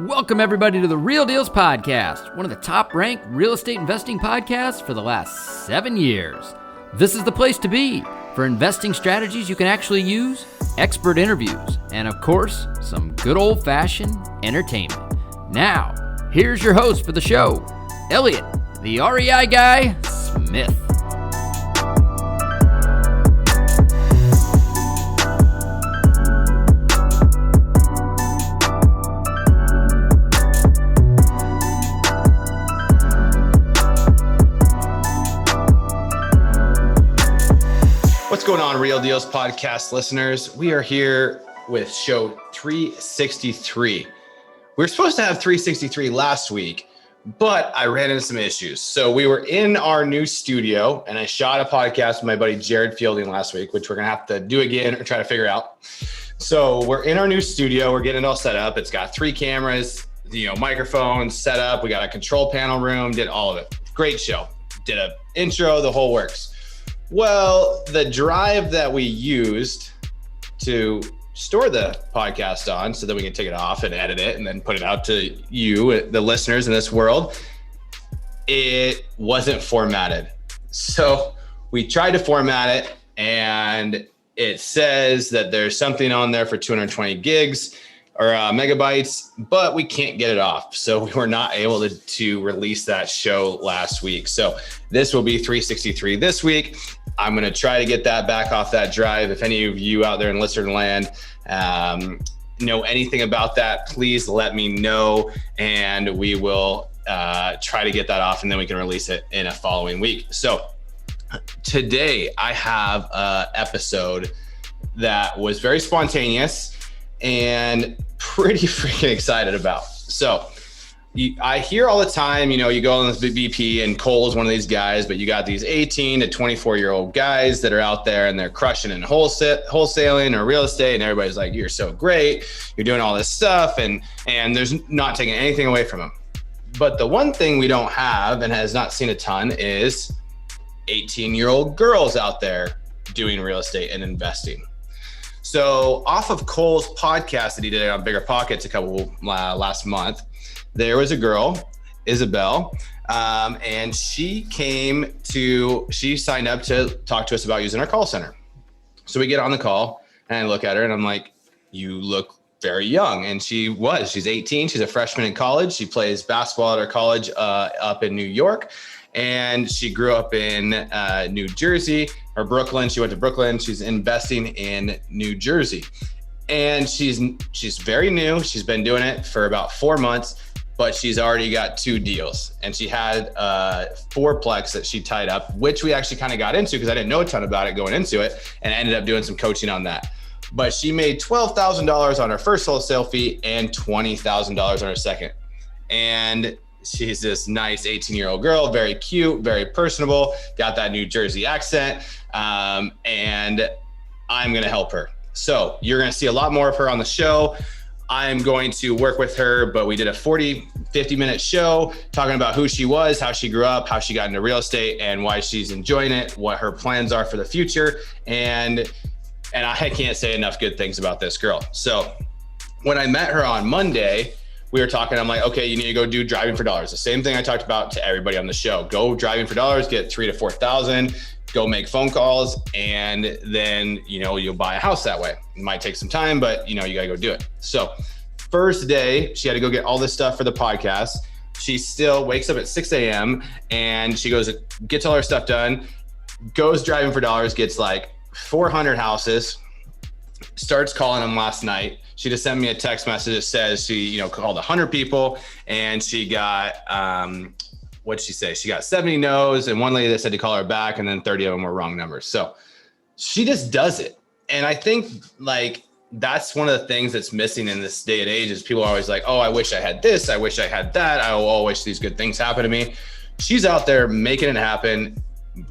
Welcome everybody to the Real Dealz podcast, one of the top-ranked real estate investing podcasts for the last 7 years. This is the place to be for investing strategies you can actually use, expert interviews, and of course, some good old-fashioned entertainment. Now, here's your host for the show, Elliot, the REI guy, Smith. What's going on, Real Dealz podcast listeners? We are here with show 363. We were supposed to have 363 last week, but I ran into some issues. So we were in our new studio and I shot a podcast with my buddy Jared Fielding last week, which we're going to have to do again or try to figure out. So we're in our new studio. We're getting it all set up. It's got 3 cameras, microphones set up. We got a control panel room, did all of it. Great show. Did an intro, the whole works. Well, the drive that we used to store the podcast on so that we can take it off and edit it and then put it out to you, the listeners in this world, it wasn't formatted. So we tried to format it and it says that there's something on there for 220 gigs or megabytes, but we can't get it off. So we were not able to release that show last week. So this will be 363 this week. I'm going to try to get that back off that drive. If any of you out there in listener land know anything about that, please let me know and we will try to get that off and then we can release it in a following week. So today I have an episode that was very spontaneous and pretty freaking excited about. So I hear all the time, you go on this BP and Cole's one of these guys, but you got these 18 to 24-year-old guys that are out there and they're crushing in wholesaling or real estate. And everybody's like, you're so great. You're doing all this stuff. And there's not taking anything away from them. But the one thing we don't have and has not seen a ton is 18-year-old girls out there doing real estate and investing. So off of Cole's podcast that he did on Bigger Pockets last month, there was a girl, Isabel, and she signed up to talk to us about using our call center. So we get on the call and I look at her and I'm like, you look very young. And she's 18. She's a freshman in college. She plays basketball at her college up in New York. And she grew up in New Jersey or Brooklyn. She went to Brooklyn. She's investing in New Jersey. And she's very new. She's been doing it for about 4 months, but she's already got 2 deals. And she had 4plex that she tied up, which we actually kind of got into because I didn't know a ton about it going into it and ended up doing some coaching on that. But she made $12,000 on her first wholesale fee and $20,000 on her second. And she's this nice 18-year-old girl, very cute, very personable, got that New Jersey accent, and I'm going to help her. So you're going to see a lot more of her on the show. I'm going to work with her, but we did a 50-minute show talking about who she was, how she grew up, how she got into real estate, and why she's enjoying it, what her plans are for the future. And I can't say enough good things about this girl. So when I met her on Monday, we were talking, I'm like, okay, you need to go do driving for dollars. The same thing I talked about to everybody on the show. Go driving for dollars, get 3,000 to 4,000, go make phone calls, and then, you'll buy a house that way. It might take some time, but you gotta go do it. So first day, she had to go get all this stuff for the podcast. She still wakes up at 6 a.m. and she gets all her stuff done, goes driving for dollars, gets like 400 houses, starts calling them last night. She just sent me a text message that says she, called 100 people and she got, what'd she say? She got 70 no's and one lady that said to call her back and then 30 of them were wrong numbers. So she just does it. And I think that's one of the things that's missing in this day and age is people are always like, oh, I wish I had this. I wish I had that. I will wish these good things happen to me. She's out there making it happen,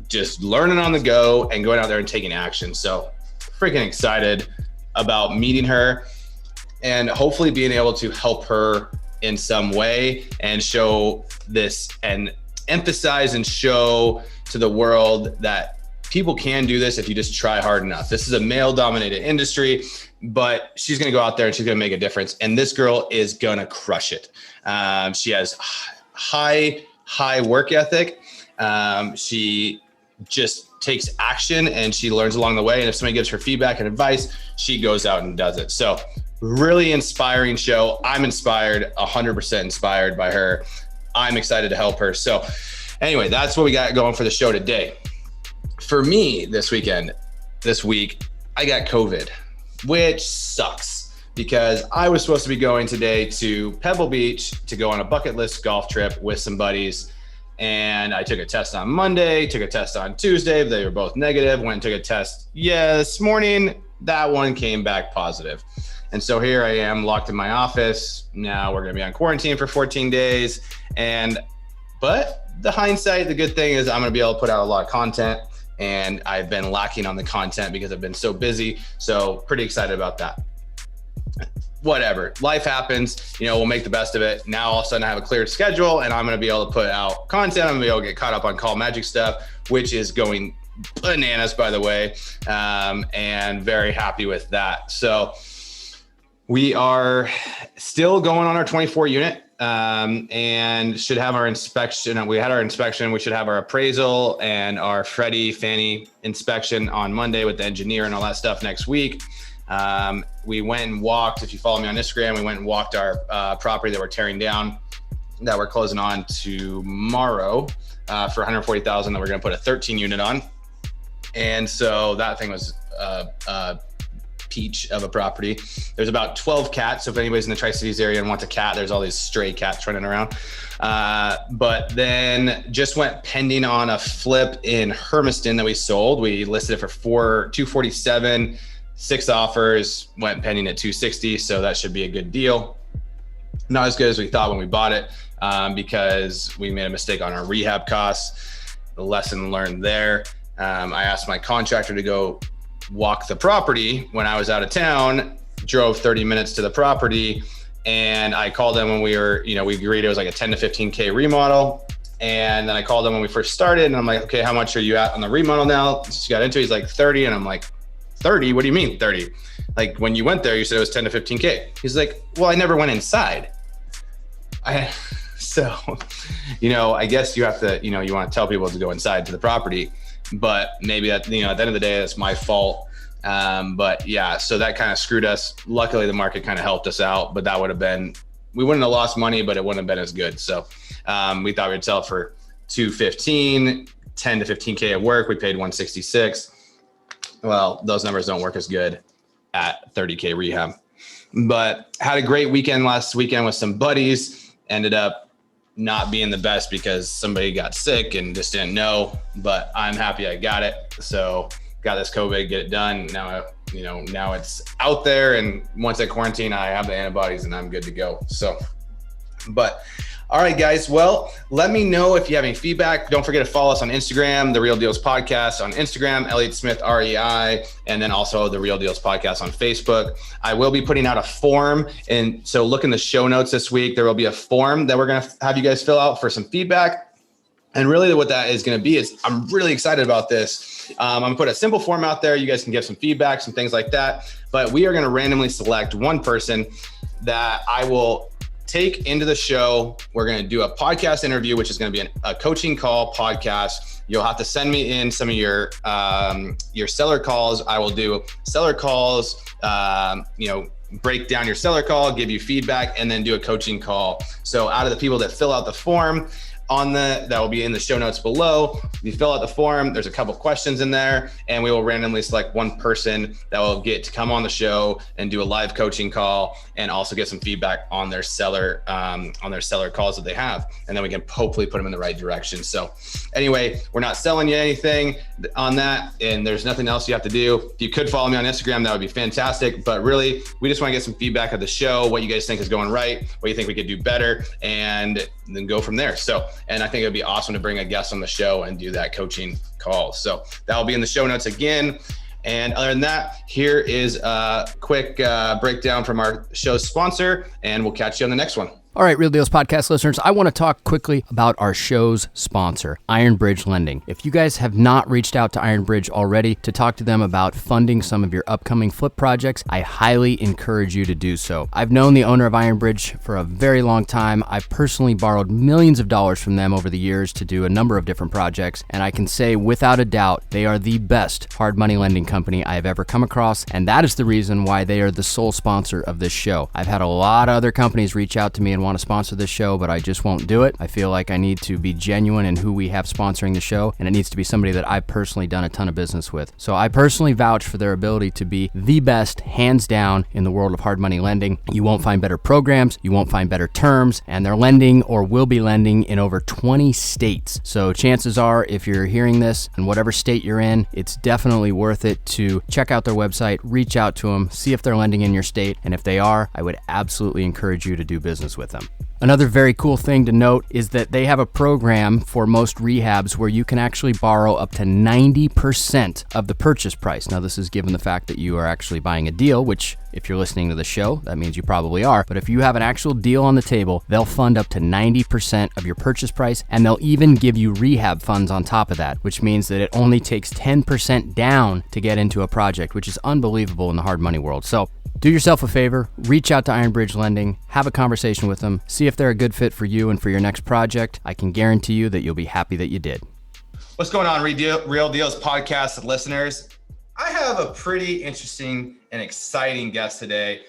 just learning on the go and going out there and taking action. So freaking excited about meeting her and hopefully being able to help her in some way and show this and emphasize and show to the world that people can do this if you just try hard enough. This is a male-dominated industry. but she's going to go out there and she's going to make a difference. And this girl is going to crush it. She has high work ethic. She just takes action and she learns along the way. And if somebody gives her feedback and advice, she goes out and does it. So really inspiring show. I'm inspired, 100% inspired by her. I'm excited to help her. So anyway, that's what we got going for the show today. For me this week, I got COVID, which sucks because I was supposed to be going today to Pebble Beach to go on a bucket list golf trip with some buddies. And I took a test on Monday, took a test on Tuesday. They were both negative. Went and took a test this morning. That one came back positive. And so here I am locked in my office. Now we're going to be on quarantine for 14 days. But the hindsight, the good thing is I'm going to be able to put out a lot of content. And I've been lacking on the content because I've been so busy. So pretty excited about that. Whatever, life happens, we'll make the best of it. Now all of a sudden I have a clear schedule and I'm going to be able to put out content. I'm going to be able to get caught up on Call Magic stuff, which is going bananas, by the way. And very happy with that. So we are still going on our 24 unit and should have our inspection. We had our inspection. We should have our appraisal and our Freddie Fannie inspection on Monday with the engineer and all that stuff next week. We went and walked, if you follow me on Instagram, we went and walked our property that we're tearing down, that we're closing on tomorrow for $140,000 that we're going to put a 13 unit on. And so that thing was peach of a property. There's about 12 cats. So if anybody's in the Tri-Cities area and wants a cat, there's all these stray cats running around. But then just went pending on a flip in Hermiston that we sold. We listed it for $247. 6 offers, went pending at $260. So that should be a good deal. Not as good as we thought when we bought it because we made a mistake on our rehab costs. The lesson learned there. I asked my contractor to go walk the property when I was out of town, drove 30 minutes to the property. And I called them when we were, we agreed it was like a 10 to 15K remodel. And then I called him when we first started and I'm like, okay, how much are you at on the remodel now? She got into it, he's like 30. And I'm like, 30? What do you mean 30? Like when you went there, you said it was 10 to 15K. He's like, well, I never went inside. So, I guess you have to, you want to tell people to go inside to the property, but maybe that, at the end of the day, that's my fault. But yeah, so that kind of screwed us. Luckily the market kind of helped us out, but that would have been, we wouldn't have lost money, but it wouldn't have been as good. So, we thought we'd sell for 215, 10 to 15K at work. We paid 166. Well, those numbers don't work as good at 30K rehab, but had a great weekend last weekend with some buddies. Ended up not being the best because somebody got sick and just didn't know, but I'm happy I got it. So got this COVID, get it done. Now, now it's out there. And once I quarantine, I have the antibodies and I'm good to go. So, but all right, guys. Well, let me know if you have any feedback. Don't forget to follow us on Instagram, The Real Dealz Podcast on Instagram, Elliott Smith, REI, and then also The Real Dealz Podcast on Facebook. I will be putting out a form. And so look in the show notes this week. There will be a form that we're going to have you guys fill out for some feedback. And really what that is going to be is I'm really excited about this. I'm going to put a simple form out there. You guys can give some feedback, some things like that. But we are going to randomly select one person that I will take into the show. We're going to do a podcast interview, which is going to be a coaching call podcast. You'll have to send me in some of your seller calls. I will do seller calls, break down your seller call, give you feedback, and then do a coaching call. So out of the people that fill out the form, that will be in the show notes below. You fill out the form, there's a couple questions in there, and we will randomly select one person that will get to come on the show and do a live coaching call and also get some feedback on their seller calls that they have. And then we can hopefully put them in the right direction. So anyway, we're not selling you anything on that, and there's nothing else you have to do. If you could follow me on Instagram, that would be fantastic. But really, we just want to get some feedback of the show, what you guys think is going right, what you think we could do better, and then go from there. So, and I think it'd be awesome to bring a guest on the show and do that coaching call. So that'll be in the show notes again. And other than that, here is a quick breakdown from our show's sponsor, and we'll catch you on the next one. All right, Real Deals podcast listeners, I want to talk quickly about our show's sponsor, Ironbridge Lending. If you guys have not reached out to Ironbridge already to talk to them about funding some of your upcoming flip projects, I highly encourage you to do so. I've known the owner of Ironbridge for a very long time. I've personally borrowed millions of dollars from them over the years to do a number of different projects, and I can say without a doubt, they are the best hard money lending company I have ever come across, and that is the reason why they are the sole sponsor of this show. I've had a lot of other companies reach out to me and want to sponsor this show, but I just won't do it. I feel like I need to be genuine in who we have sponsoring the show, and it needs to be somebody that I've personally done a ton of business with. So I personally vouch for their ability to be the best, hands down, in the world of hard money lending. You won't find better programs, you won't find better terms, and they're lending or will be lending in over 20 states. So chances are, if you're hearing this in whatever state you're in, it's definitely worth it to check out their website, reach out to them, see if they're lending in your state, and if they are, I would absolutely encourage you to do business with them. Another very cool thing to note is that they have a program for most rehabs where you can actually borrow up to 90% of the purchase price. Now, this is given the fact that you are actually buying a deal, which if you're listening to the show, that means you probably are. But if you have an actual deal on the table, they'll fund up to 90% of your purchase price, and they'll even give you rehab funds on top of that, which means that it only takes 10% down to get into a project, which is unbelievable in the hard money world. So do yourself a favor, reach out to Ironbridge Lending, have a conversation with them, see if they're a good fit for you and for your next project. I can guarantee you that you'll be happy that you did. What's going on, Real Deals podcast listeners? I have a pretty interesting and exciting guest today.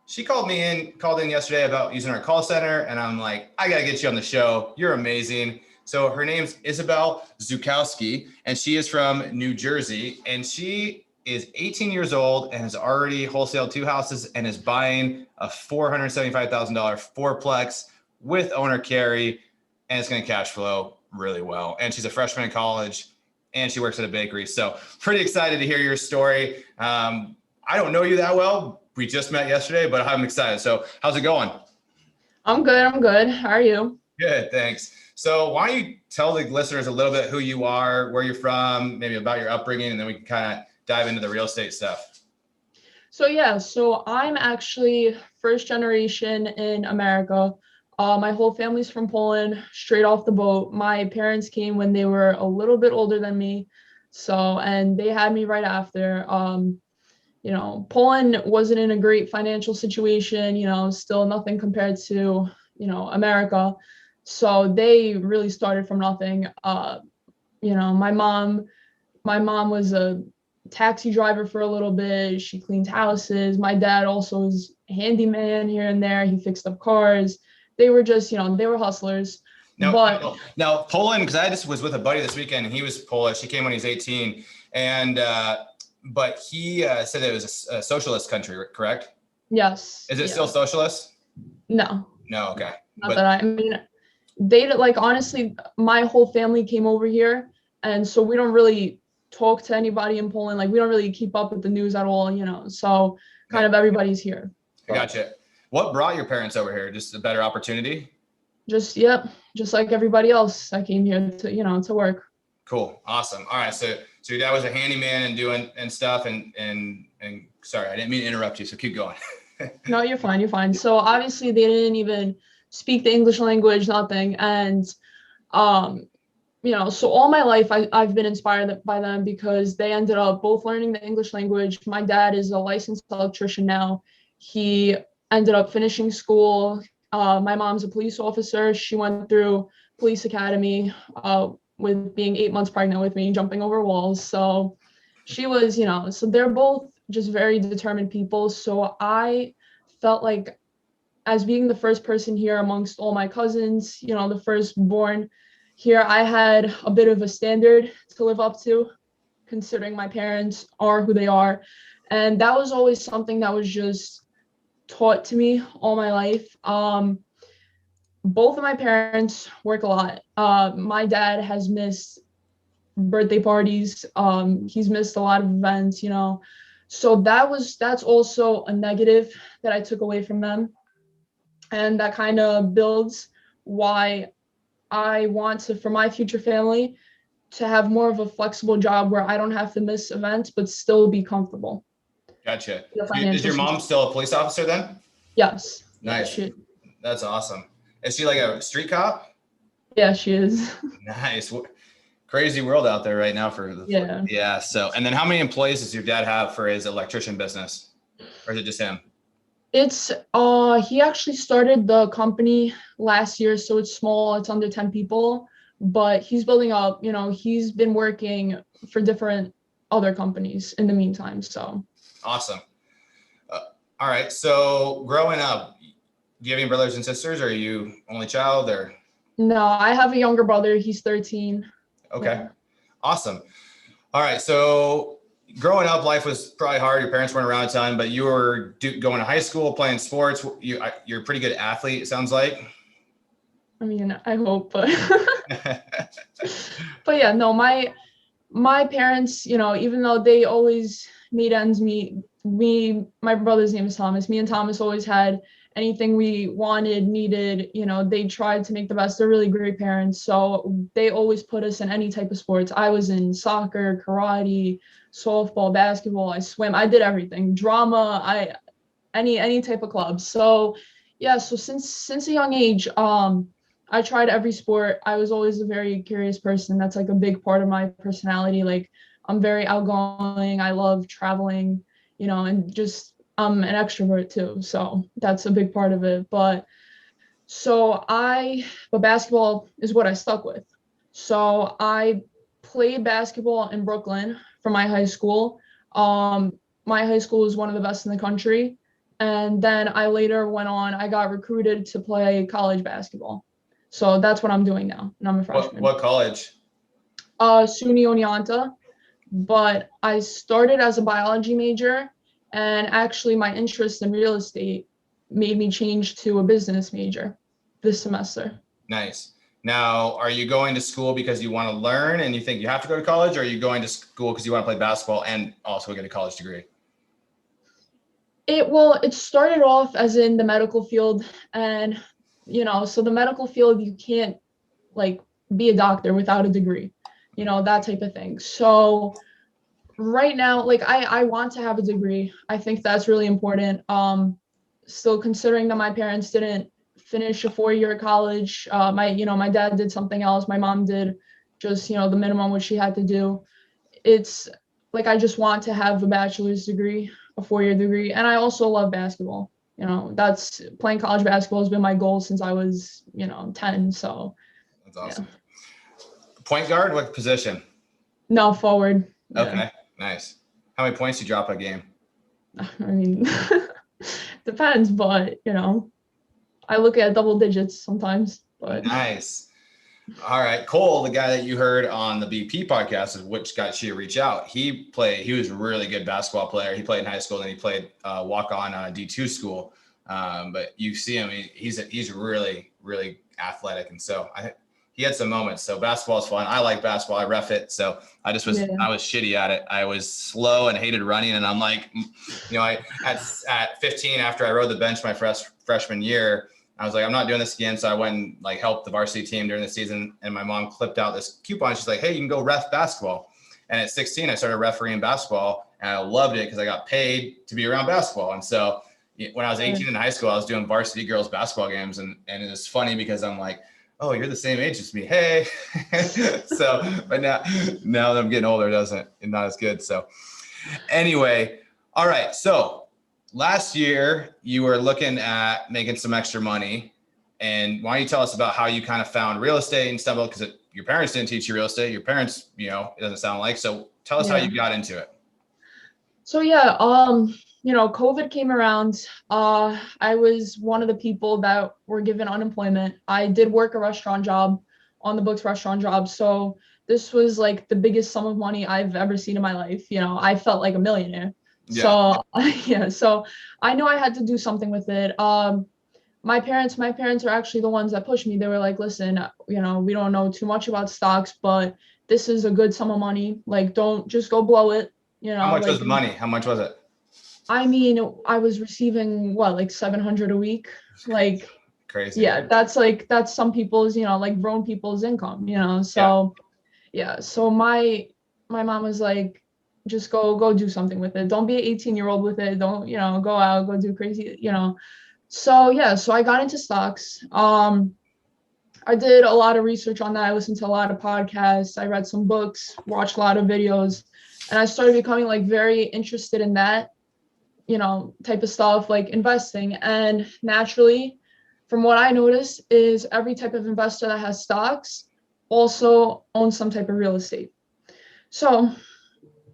She called in yesterday about using our call center, and I'm like, I gotta get you on the show. You're amazing. So her name's Isabel Zukowski, and she is from New Jersey, and she is 18 years old and has already wholesaled 2 houses and is buying a $475,000 fourplex with owner carry, and it's going to cash flow really well. And she's a freshman in college and she works at a bakery. So pretty excited to hear your story. I don't know you that well. We just met yesterday, but I'm excited. So how's it going? I'm good. How are you? Good, thanks. So why don't you tell the listeners a little bit who you are, where you're from, maybe about your upbringing, and then we can kind of dive into the real estate stuff. So I'm actually first generation in America. My whole family's from Poland, straight off the boat. My parents came when they were a little bit older than me. And they had me right after. Poland wasn't in a great financial situation, still nothing compared to, America. So they really started from nothing. My mom was a taxi driver for a little bit. She cleaned houses. My dad also was a handyman here and there. He fixed up cars. They were just, they were hustlers. Now Poland, because I just was with a buddy this weekend, and he was Polish. He came when he was 18, and but he said it was a socialist country, correct? Yes. Is it still socialist? No. No. Okay. Honestly, my whole family came over here, and so we don't really talk to anybody in Poland. Like, we don't really keep up with the news at all, so kind of everybody's here. I gotcha. What brought your parents over here? Just a better opportunity? Just like everybody else. I came here to work. Cool. Awesome. All right. So your dad was a handyman and doing and stuff, and sorry, I didn't mean to interrupt you. So keep going. No, you're fine. So obviously they didn't even speak the English language, nothing. And, so all my life I've been inspired by them because they ended up both learning the English language. My dad is a licensed electrician now. He ended up finishing school. My mom's a police officer. She went through police academy with being 8 months pregnant with me, jumping over walls. So she was, so they're both just very determined people. So I felt like, as being the first person here amongst all my cousins, the firstborn here, I had a bit of a standard to live up to, considering my parents are who they are. And that was always something that was just taught to me all my life. Both of my parents work a lot. My dad has missed birthday parties. He's missed a lot of events, So that's also a negative that I took away from them. And that kind of builds why I want to, for my future family, to have more of a flexible job where I don't have to miss events, but still be comfortable. Gotcha. Is your mom still a police officer then? Yes. Nice. That's awesome. Is she like a street cop? Yeah, she is. Nice. Crazy world out there right now Yeah. yeah. So, and then how many employees does your dad have for his electrician business? Or is it just him? It's he actually started the company last year, so it's small, it's under 10 people, but he's building up, he's been working for different other companies in the meantime. So Awesome. All right. So growing up, do you have any brothers and sisters, or are you only child, or? no, I have a younger brother, he's 13. Okay. Yeah. Awesome. All right. So growing up, life was probably hard. Your parents weren't around a ton, but you were going to high school, playing sports. You're a pretty good athlete, it sounds like. I mean, I hope, but but yeah, no, my parents, even though they always made ends meet, my brother's name is Thomas. Me and Thomas always had anything we wanted, needed, they tried to make the best. They're really great parents. So they always put us in any type of sports. I was in soccer, karate, softball, basketball, I swim, I did everything, drama, any type of club. So yeah, so since a young age, I tried every sport. I was always a very curious person. That's like a big part of my personality. Like I'm very outgoing. I love traveling, and just I'm an extrovert too. So that's a big part of it. But basketball is what I stuck with. So I played basketball in Brooklyn for my high school. My high school was one of the best in the country. And then I got recruited to play college basketball. So that's what I'm doing now. And I'm a freshman. What college? SUNY Oneonta. But I started as a biology major, and actually my interest in real estate made me change to a business major this semester. Nice. Now, are you going to school because you want to learn and you think you have to go to college, or are you going to school because you want to play basketball and also get a college degree? It started off as in the medical field, and so the medical field, you can't like be a doctor without a degree, that type of thing. So right now, like I want to have a degree. I think that's really important. Still considering that my parents didn't finish a 4-year college. My dad did something else. My mom did just, the minimum which she had to do. It's like I just want to have a bachelor's degree, a 4-year degree. And I also love basketball. That's playing college basketball has been my goal since I was, 10. So that's awesome. Yeah. Point guard, what position? No, forward. Okay, yeah. Nice. How many points do you drop a game? I mean, depends, but I look at double digits sometimes. But nice. All right, Cole, the guy that you heard on the BP podcast, is which got you to reach out. He was a really good basketball player. He played in high school, and then he played walk-on D2 school. But you see him; he's really, really athletic, and so he had some moments. So basketball is fun. I like basketball. I ref it. So I was shitty at it. I was slow and hated running. And I'm like, at 15, after I rode the bench my freshman year, I was like, I'm not doing this again. So I went and helped the varsity team during the season. And my mom clipped out this coupon. She's like, hey, you can go ref basketball. And at 16, I started refereeing basketball, and I loved it because I got paid to be around basketball. And so when I was 18 in high school, I was doing varsity girls basketball games. And it was funny because I'm like, oh, you're the same age as me. Hey. So, but now that I'm getting older, it's not as good. So anyway, all right. So last year you were looking at making some extra money, and why don't you tell us about how you kind of found real estate and stuff? Because your parents didn't teach you real estate. Your parents, it doesn't sound like. So tell us how you got into it. So yeah, COVID came around. I was one of the people that were given unemployment. I did work a restaurant job, on the books restaurant job. So this was like the biggest sum of money I've ever seen in my life. I felt like a millionaire. Yeah. So I knew I had to do something with it. My parents are actually the ones that pushed me. They were like, listen, we don't know too much about stocks, but this is a good sum of money. Like, don't just go blow it. How much was the money? How much was it? I mean, I was receiving like $700 a week. Like crazy. Yeah, that's some people's, grown people's income, So yeah. So my mom was like, just go do something with it. Don't be an 18-year-old with it. Don't, go out, go do crazy, So yeah, so I got into stocks. I did a lot of research on that. I listened to a lot of podcasts. I read some books, watched a lot of videos, and I started becoming like very interested in that, type of stuff, like investing. And naturally, from what I noticed, is every type of investor that has stocks also owns some type of real estate. So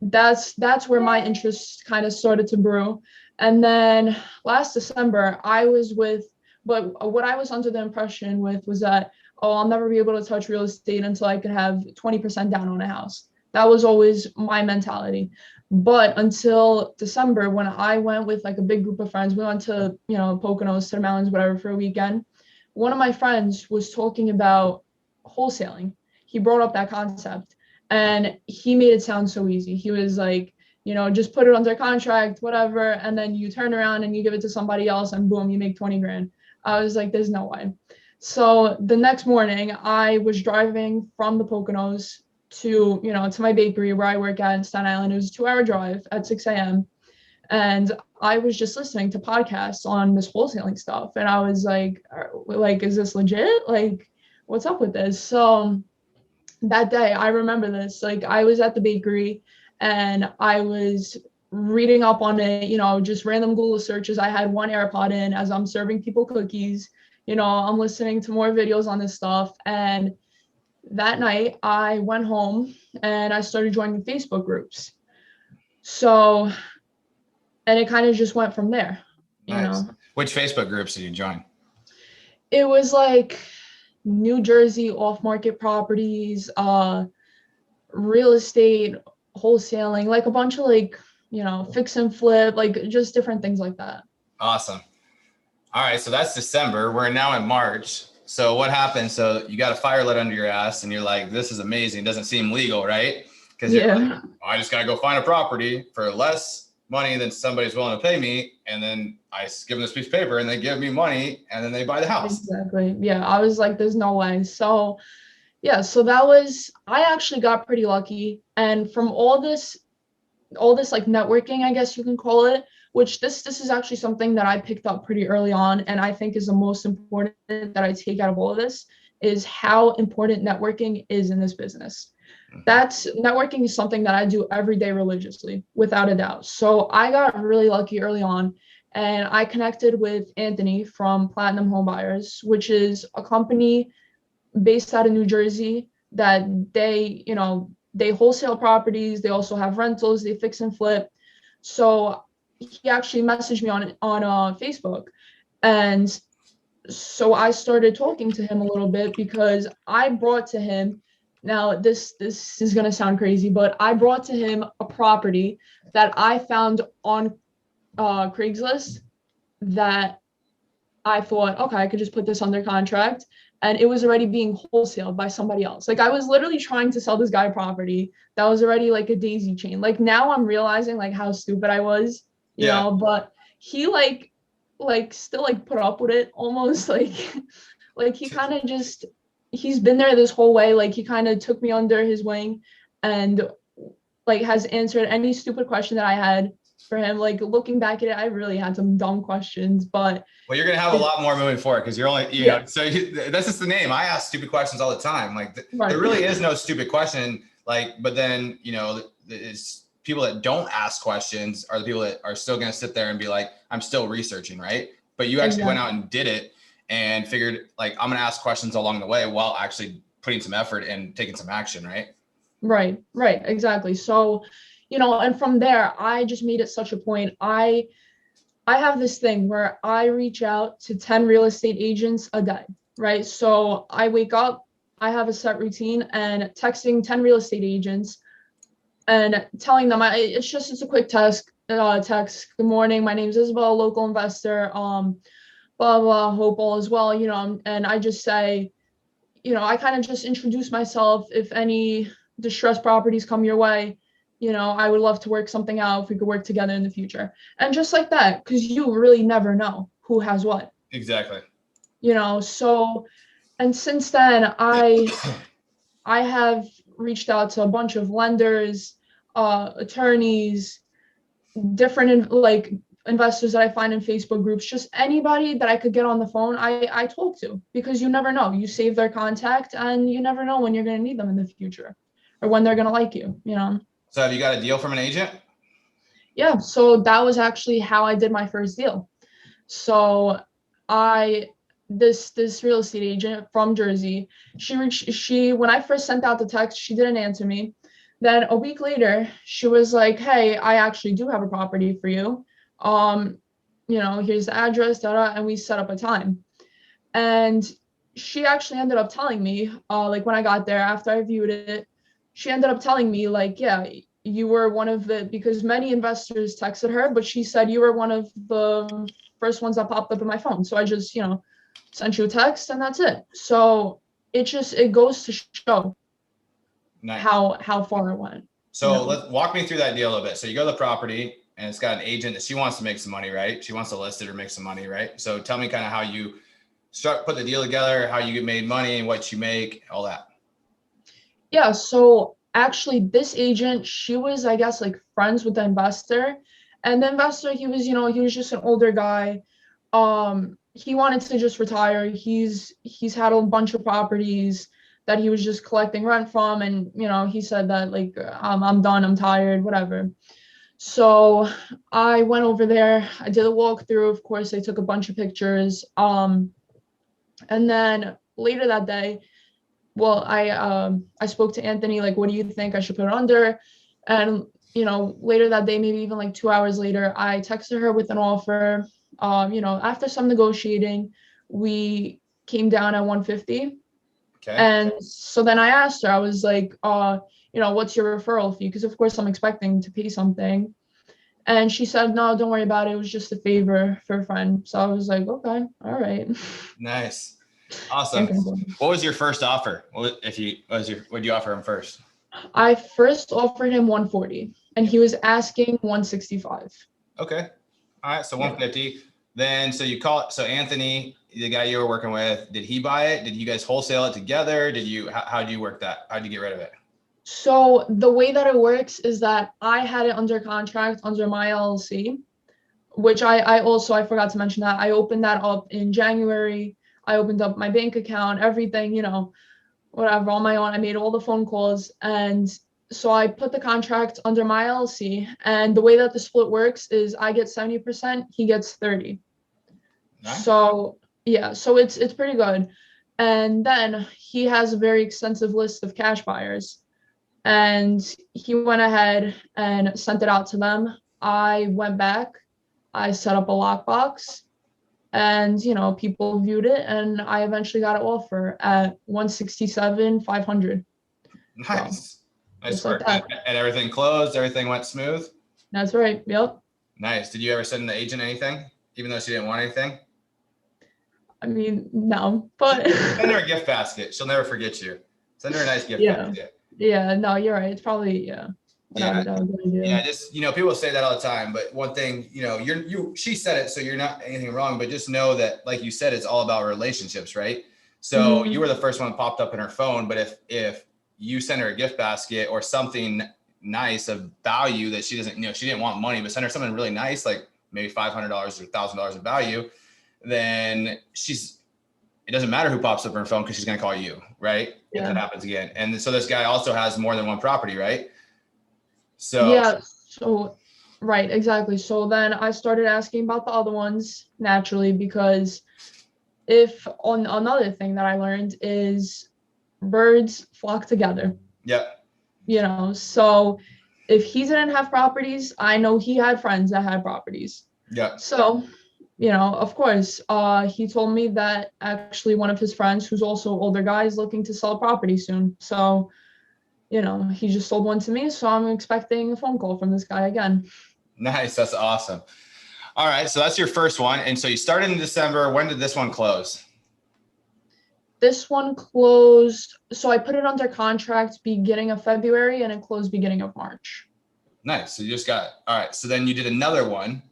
that's where my interest kind of started to brew. And then last December, but what I was under the impression with was that, oh, I'll never be able to touch real estate until I could have 20% down on a house. That was always my mentality. But until December, when I went with like a big group of friends, we went to, Poconos, to the mountains, whatever, for a weekend. One of my friends was talking about wholesaling. He brought up that concept and he made it sound so easy. He was like, just put it under contract, whatever, and then you turn around and you give it to somebody else and boom, you make 20 grand. I was like, there's no way. So the next morning I was driving from the Poconos to my bakery where I work at in Staten Island. It was a 2-hour drive at 6 a.m. And I was just listening to podcasts on this wholesaling stuff. And I was like, is this legit? Like, what's up with this? So that day, I remember this, like I was at the bakery and I was reading up on it, just random Google searches. I had one AirPod in as I'm serving people cookies, I'm listening to more videos on this stuff. And that night I went home and I started joining Facebook groups. So, and it kind of just went from there, Nice. Which Facebook groups did you join? It was like New Jersey off-market properties, real estate, wholesaling, like a bunch of like, fix and flip, like just different things like that. Awesome. All right. So that's December. We're now in March. So what happened? So you got a fire lit under your ass and you're like, this is amazing. It doesn't seem legal, right? Because you're like, I just got to go find a property for less money than somebody's willing to pay me. And then I give them this piece of paper and they give me money and then they buy the house. Exactly. Yeah. I was like, there's no way. So yeah, so I actually got pretty lucky. And from all this like networking, I guess you can call it, which this is actually something that I picked up pretty early on. And I think is the most important that I take out of all of this is how important networking is in this business. Networking is something that I do every day religiously, without a doubt. So I got really lucky early on and I connected with Anthony from Platinum Home Buyers, which is a company based out of New Jersey that they wholesale properties. They also have rentals, they fix and flip. So he actually messaged me on Facebook. And so I started talking to him a little bit because I brought to him, now this is going to sound crazy, but I brought to him a property that I found on Craigslist that I thought, okay, I could just put this under contract. And it was already being wholesaled by somebody else. Like I was literally trying to sell this guy property that was already like a daisy chain. Like now I'm realizing like how stupid I was, you know, but he like still like put up with it almost like he kind of just, he's been there this whole way. Like he kind of took me under his wing and like has answered any stupid question that I had for him. Like looking back at it, I really had some dumb questions, but well, you're going to have a lot more moving forward because you're only, know, so that's just the name. I ask stupid questions all the time. Like there really is no stupid question. Like, but then, it's people that don't ask questions are the people that are still going to sit there and be like, I'm still researching. Right. But you actually went out and did it and figured like, I'm going to ask questions along the way while actually putting some effort and taking some action. Right. Right. Exactly. So, and from there, I just made it such a point. I have this thing where I reach out to 10 real estate agents a day, right? So I wake up, I have a set routine and texting 10 real estate agents and telling them, it's a quick text, good morning, my name is Isabel, local investor, blah, blah, hope all is well, and I just say, I kind of just introduce myself. If any distressed properties come your way, I would love to work something out if we could work together in the future. And just like that, because you really never know who has what. Exactly. So, and since then, I have reached out to a bunch of lenders, attorneys, different like investors that I find in Facebook groups, just anybody that I could get on the phone, I talk to, because you never know. You save their contact and you never know when you're going to need them in the future or when they're going to like you, you know? So have you got a deal from an agent? Yeah. So that was actually how I did my first deal. So this real estate agent from Jersey, when I first sent out the text, she didn't answer me. Then a week later, she was like, "Hey, I actually do have a property for you. Here's the address, and we set up a time." And she actually ended up telling me, like when I got there after I viewed it, she ended up telling me like, "Yeah, you were one of because many investors texted her, but she said you were one of the first ones that popped up in my phone. So I just, sent you a text and that's it." So it goes to show Nice. how far it went. So let's walk me through that deal a little bit. So you go to the property and it's got an agent that she wants to make some money, right? She wants to list it or make some money, right? So tell me kind of how you put the deal together, how you get made money and what you make, all that. Yeah. So actually this agent, she was, I guess, like friends with the investor, and the investor, he was just an older guy. He wanted to just retire. He's had a bunch of properties that he was just collecting rent from, and he said that like, I'm done, I'm tired, whatever. So I went over there, I did a walkthrough, of course, I took a bunch of pictures. And then later that day, well, I spoke to Anthony, like, what do you think I should put it under? And later that day, maybe even like 2 hours later, I texted her with an offer. After some negotiating, we came down at 150. Okay. And so then I asked her, I was like, what's your referral fee? Because of course I'm expecting to pay something. And she said, "No, don't worry about it. It was just a favor for a friend." So I was like, okay, all right. Nice. Awesome. What was your first offer? What did you offer him first? I first offered him 140 and he was asking 165. Okay. All right. So 150. Then, so Anthony, the guy you were working with, did he buy it? Did you guys wholesale it together? How do you work that? How did you get rid of it? So the way that it works is that I had it under contract under my LLC, which I forgot to mention that I opened that up in January. I opened up my bank account, everything, whatever, on my own. I made all the phone calls. And so I put the contract under my LLC. And the way that the split works is I get 70%, he gets 30. Nice. So yeah, so it's pretty good. And then he has a very extensive list of cash buyers. And he went ahead and sent it out to them. I went back, I set up a lockbox, and people viewed it, and I eventually got an offer at 167,500. Nice. So, nice work. Like and everything closed, everything went smooth. That's right. Yep. Nice. Did you ever send the agent anything, even though she didn't want anything? I mean, no, but send her a gift basket. She'll never forget you. Send her a nice gift basket. Yeah, no, you're right. It's probably just people say that all the time, but one thing, she said it, so you're not anything wrong, but just know that, like you said, it's all about relationships, right? So you were the first one that popped up in her phone, but if you send her a gift basket or something nice of value that she doesn't, she didn't want money, but send her something really nice, like maybe $500 or $1,000 of value, then it doesn't matter who pops up on her phone because she's going to call you, right? Yeah. If that happens again. And so this guy also has more than one property, right? So yeah, right, exactly. So then I started asking about the other ones naturally, because another thing that I learned is birds flock together. Yep. So if he didn't have properties, I know he had friends that had properties. Yeah. So of course, he told me that actually one of his friends, who's also older guy, is looking to sell property soon. So, he just sold one to me. So I'm expecting a phone call from this guy again. Nice. That's awesome. All right. So that's your first one. And so you started in December. When did this one close? This one closed. So I put it under contract beginning of February and it closed beginning of March. Nice. So you just got, all right. So then you did another one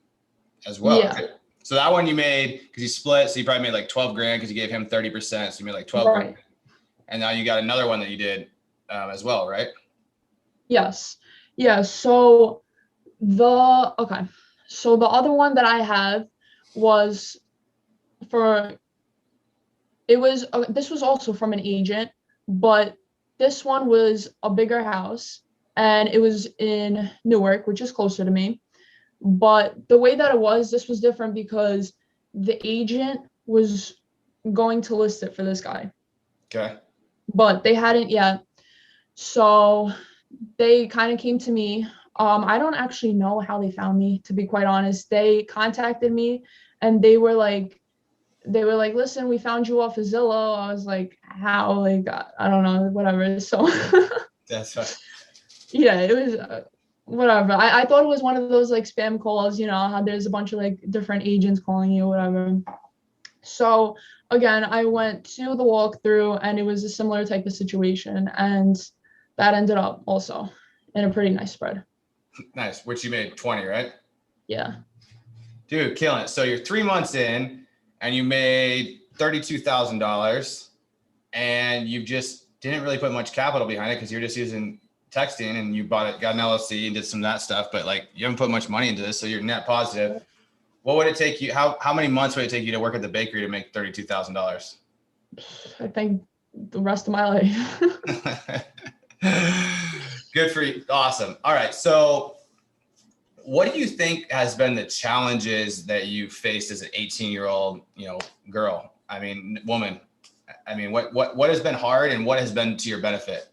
as well. Yeah. Okay. So that one you made because you split. So you probably made like 12 grand because you gave him 30%. So you made like 12 grand. And now you got another one that you did as well, right? Yes. Yeah. So So the other one that I have was for, this was also from an agent, but this one was a bigger house and it was in Newark, which is closer to me. But the way that it was, this was different because the agent was going to list it for this guy, Okay. but they hadn't yet. So they kind of came to me. I don't actually know how they found me, to be quite honest. They contacted me and they were like, listen, we found you off of Zillow. I was like, how? Like, I don't know, whatever. So That's right. yeah, it was whatever. I thought it was one of those like spam calls, how there's a bunch of like different agents calling you, whatever. So again, I went to the walkthrough and it was a similar type of situation. And that ended up also in a pretty nice spread. Nice. Which you made 20, right? Yeah. Dude, killing it. So you're 3 months in and you made $32,000 and you just didn't really put much capital behind it because you're just using texting and you got an LLC and did some of that stuff, but like you haven't put much money into this. So you're net positive. What would it take you? How many months would it take you to work at the bakery to make $32,000? I think the rest of my life. Good for you. Awesome. All right. So what do you think has been the challenges that you faced as an 18-year-old, girl? I mean, woman. I mean, what has been hard and what has been to your benefit?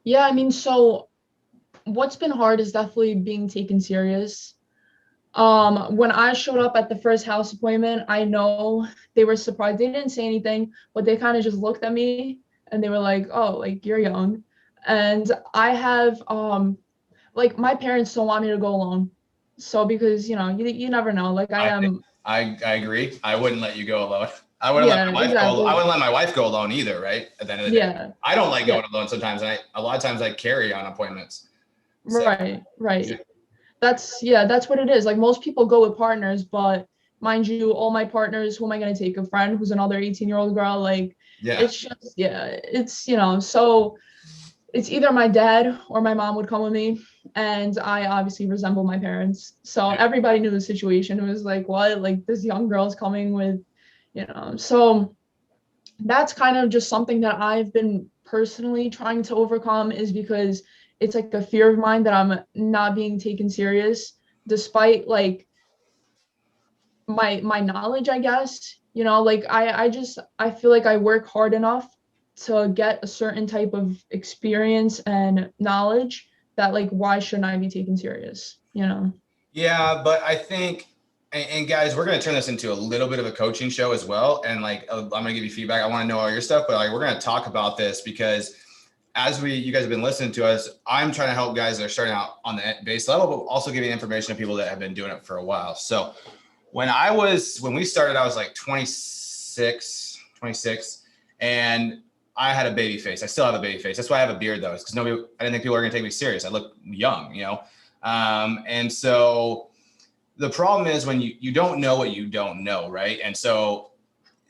Yeah, I mean, so what's been hard is definitely being taken serious. When I showed up at the first house appointment, I know they were surprised. They didn't say anything, but they kind of just looked at me and they were like, oh, like you're young. And I have like my parents don't want me to go alone. So because you never know. Like I am. I agree. I wouldn't let you go alone. I wouldn't let Yeah, my wife exactly. go. I wouldn't let my wife go alone either, right? At the end of the day. Yeah. I don't like going alone sometimes. A lot of times I carry on appointments. So, Right. That's what it is. Like most people go with partners, but mind you, all my partners, who am I going to take? A friend who's another 18-year-old girl? Like, yeah. it's just, so it's either my dad or my mom would come with me. And I obviously resemble my parents. So everybody knew the situation. It was like, what? Like this young girl's coming with, so that's kind of just something that I've been personally trying to overcome, is because it's like a fear of mine that I'm not being taken serious despite like my knowledge, I guess. Like I feel like I work hard enough to get a certain type of experience and knowledge that like why shouldn't I be taken serious? Yeah, but I think, and guys, we're going to turn this into a little bit of a coaching show as well. And like, I'm going to give you feedback. I want to know all your stuff, but like, we're going to talk about this because as you guys have been listening to us, I'm trying to help guys that are starting out on the base level, but also giving information to people that have been doing it for a while. So when we started, I was like 26, and I had a baby face. I still have a baby face. That's why I have a beard though. It's because I didn't think people were going to take me serious. I look young, and so the problem is when you don't know what you don't know, right? And so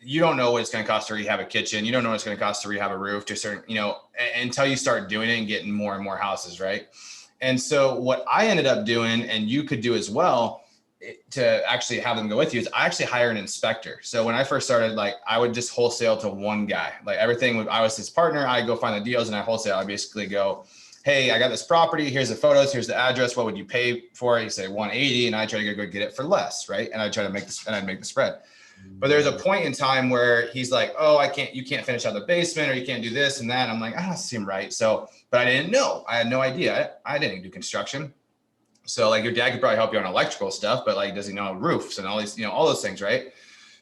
you don't know what it's going to cost to rehab a kitchen. You don't know what it's going to cost to rehab a roof to a certain, until you start doing it and getting more and more houses, right? And so what I ended up doing, and you could do as well, to actually have them go with you, is I actually hire an inspector. So when I first started, like I would just wholesale to one guy, like I was his partner. I go find the deals and I wholesale. I basically go, hey, I got this property. Here's the photos. Here's the address. What would you pay for it? You say 180, and I try to go get it for less, right? And I try to make this, and I'd make the spread. But there's a point in time where he's like, oh, you can't finish out the basement, or you can't do this and that. I'm like, I don't seem right. So, but I didn't know. I had no idea. I didn't do construction. So like your dad could probably help you on electrical stuff, but like, does he know roofs and all these, all those things, right?